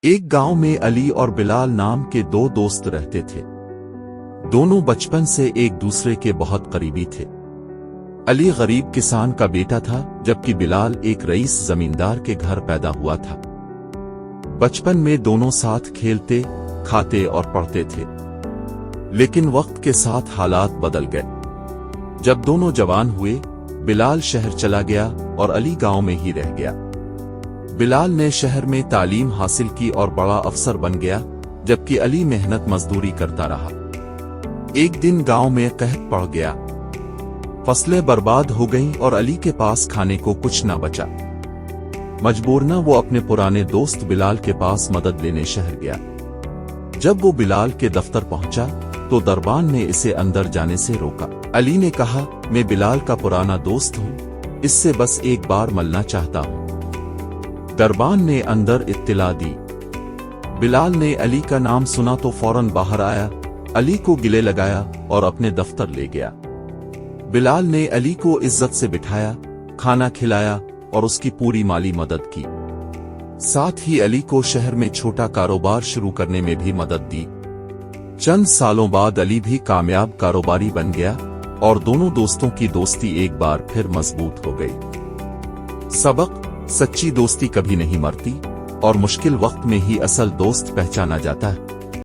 ایک گاؤں میں علی اور بلال نام کے دو دوست رہتے تھے۔ دونوں بچپن سے ایک دوسرے کے بہت قریبی تھے۔ علی غریب کسان کا بیٹا تھا جبکہ بلال ایک رئیس زمیندار کے گھر پیدا ہوا تھا۔ بچپن میں دونوں ساتھ کھیلتے، کھاتے اور پڑھتے تھے، لیکن وقت کے ساتھ حالات بدل گئے۔ جب دونوں جوان ہوئے، بلال شہر چلا گیا اور علی گاؤں میں ہی رہ گیا۔ بلال نے شہر میں تعلیم حاصل کی اور بڑا افسر بن گیا، جبکہ علی محنت مزدوری کرتا رہا۔ ایک دن گاؤں میں قحط پڑ گیا، فصلیں برباد ہو گئیں اور علی کے پاس کھانے کو کچھ نہ بچا۔ مجبورنہ وہ اپنے پرانے دوست بلال کے پاس مدد لینے شہر گیا۔ جب وہ بلال کے دفتر پہنچا تو دربان نے اسے اندر جانے سے روکا۔ علی نے کہا، میں بلال کا پرانا دوست ہوں، اس سے بس ایک بار ملنا چاہتا ہوں۔ دربان نے اندر اطلاع دی۔ بلال نے علی کا نام سنا تو فوراً باہر آیا، علی کو گلے لگایا اور اپنے دفتر لے گیا۔ بلال نے علی کو عزت سے بٹھایا، کھانا کھلایا اور اس کی پوری مالی مدد کی۔ ساتھ ہی علی کو شہر میں چھوٹا کاروبار شروع کرنے میں بھی مدد دی۔ چند سالوں بعد علی بھی کامیاب کاروباری بن گیا اور دونوں دوستوں کی دوستی ایک بار پھر مضبوط ہو گئی۔ سبق: سچی دوستی کبھی نہیں مرتی اور مشکل وقت میں ہی اصل دوست پہچانا جاتا ہے۔